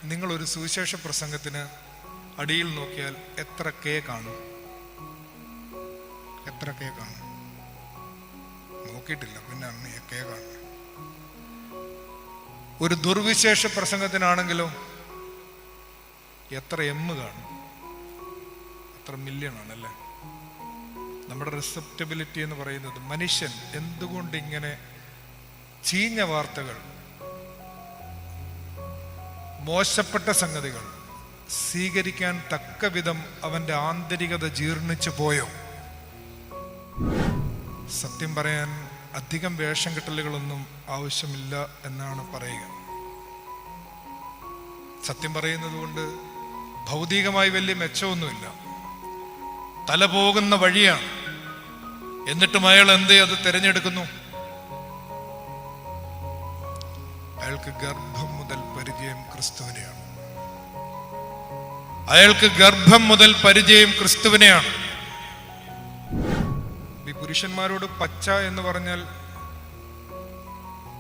നിങ്ങളൊരു സുവിശേഷ പ്രസംഗത്തിന് അടിയിൽ നോക്കിയാൽ എത്ര കെ കാണും? എത്ര കെ കാണും? നോക്കിയിട്ടില്ല, പിന്നെ കെ കാണും. ഒരു ദുർവിശേഷ പ്രസംഗത്തിനാണെങ്കിലോ എത്ര എം കാണും? എത്ര മില്യൺ ആണല്ലേ? നമ്മുടെ റിസപ്റ്റബിലിറ്റി എന്ന് പറയുന്നത്, മനുഷ്യൻ എന്തുകൊണ്ട് ഇങ്ങനെ ചീഞ്ഞ വാർത്തകൾ, മോശപ്പെട്ട സംഗതികൾ സ്വീകരിക്കാൻ തക്ക വിധം അവന്റെ ആന്തരികത ജീർണിച്ചു പോയോ? സത്യം പറയാൻ അധികം വേഷം കെട്ടലുകളൊന്നും ആവശ്യമില്ല എന്നാണ് പറയുക. സത്യം പറയുന്നത് കൊണ്ട് ഭൗതികമായി വലിയ മെച്ചമൊന്നുമില്ല, തല പോകുന്ന വഴിയാണ്. എന്നിട്ടും അയാൾ അത് തിരഞ്ഞെടുക്കുന്നു? അയാൾക്ക് ഗർഭം മുതൽ പരിചയം ക്രിസ്തുവിനെയാണ്. അയാൾക്ക് ഗർഭം മുതൽ പരിചയം ക്രിസ്തുവിനെയാണ്. ഈ പുരുഷന്മാരോട് പച്ച എന്ന് പറഞ്ഞാൽ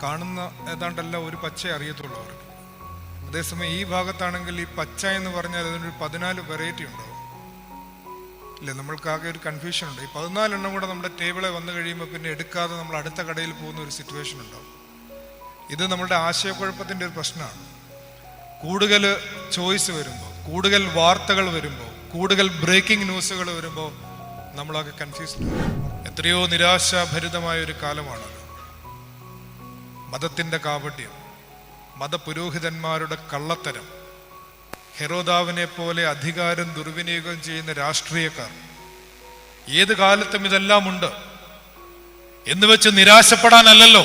കാണുന്ന ഏതാണ്ടല്ല ഒരു പച്ച അറിയത്തുള്ളൂ അവർക്ക്. അതേസമയം ഈ ഭാഗത്താണെങ്കിൽ ഈ പച്ച എന്ന് പറഞ്ഞാൽ അതിനൊരു 14 വെറൈറ്റി ഉണ്ടാവും. ഇല്ല, നമ്മൾക്കാകെ ഒരു കൺഫ്യൂഷൻ ഉണ്ട്. ഈ 14 എണ്ണം കൂടെ നമ്മുടെ ടേബിളെ വന്നു കഴിയുമ്പോൾ പിന്നെ എടുക്കാതെ നമ്മൾ അടുത്ത കടയിൽ പോകുന്ന ഒരു സിറ്റുവേഷൻ ഉണ്ടാവും. ഇത് നമ്മളുടെ ആശയക്കുഴപ്പത്തിൻ്റെ ഒരു പ്രശ്നമാണ്. കൂടുതൽ ചോയ്സ് വരുമ്പോൾ, കൂടുതൽ വാർത്തകൾ വരുമ്പോൾ, കൂടുതൽ ബ്രേക്കിംഗ് ന്യൂസുകൾ വരുമ്പോൾ നമ്മളൊക്കെ കൺഫ്യൂസ്ഡ്. എത്രയോ നിരാശാഭരിതമായ ഒരു കാലമാണ്. മതത്തിന്റെ കാപട്യം, മതപുരോഹിതന്മാരുടെ കള്ളത്തരം, ഹെരോദാവിനെ പോലെ അധികാരം ദുർവിനിയോഗം ചെയ്യുന്ന രാഷ്ട്രീയക്കാർ, ഏത് കാലത്തും ഇതെല്ലാം ഉണ്ട് എന്ന് വെച്ച് നിരാശപ്പെടാനല്ലല്ലോ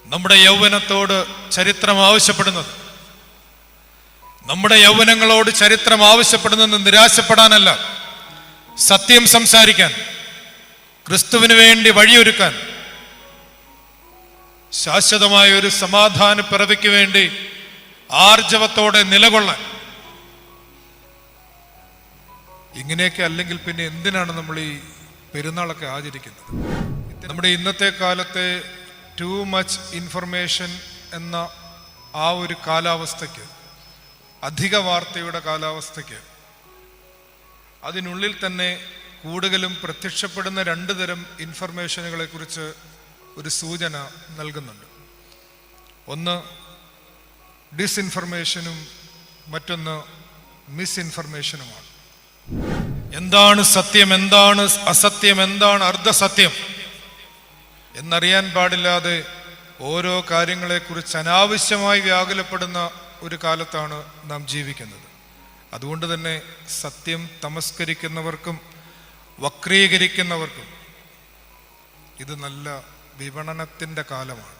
നമ്മുടെ യൗവനത്തോട് ചരിത്രം ആവശ്യപ്പെടുന്നത്. നമ്മുടെ യൗവനങ്ങളോട് ചരിത്രം ആവശ്യപ്പെടുന്നത് നിരാശപ്പെടാനല്ല, സത്യം സംസാരിക്കാൻ, ക്രിസ്തുവിന് വേണ്ടി വഴിയൊരുക്കാൻ, ശാശ്വതമായ ഒരു സമാധാന പിറവിക്ക് വേണ്ടി ആർജവത്തോടെ നിലകൊള്ളാൻ. ഇങ്ങനെയൊക്കെ അല്ലെങ്കിൽ പിന്നെ എന്തിനാണ് നമ്മൾ ഈ പെരുന്നാളൊക്കെ ആചരിക്കുന്നത്? നമ്മുടെ ഇന്നത്തെ കാലത്തെ ടു മച്ച് ഇൻഫർമേഷൻ എന്ന ആ ഒരു കാലാവസ്ഥയ്ക്ക്, അധിക വാർത്തയുടെ കാലാവസ്ഥയ്ക്ക്, അതിനുള്ളിൽ തന്നെ കൂടുതലും പ്രത്യക്ഷപ്പെടുന്ന 2 തരം ഇൻഫർമേഷനുകളെ കുറിച്ച് ഒരു സൂചന നൽകുന്നുണ്ട്. ഒന്ന് ഡിസ്ഇൻഫർമേഷനും മറ്റൊന്ന് മിസ്ഇൻഫർമേഷനുമാണ്. എന്താണ് സത്യം, എന്താണ് അസത്യം, എന്താണ് അർദ്ധസത്യം എന്നറിയാൻ പാടില്ലാതെ ഓരോ കാര്യങ്ങളെക്കുറിച്ച് അനാവശ്യമായി വ്യാകുലപ്പെടുന്ന ഒരു കാലത്താണ് നാം ജീവിക്കുന്നത്. അതുകൊണ്ട് തന്നെ സത്യം തമസ്കരിക്കുന്നവർക്കും വക്രീകരിക്കുന്നവർക്കും ഇത് നല്ല വിപണനത്തിൻ്റെ കാലമാണ്.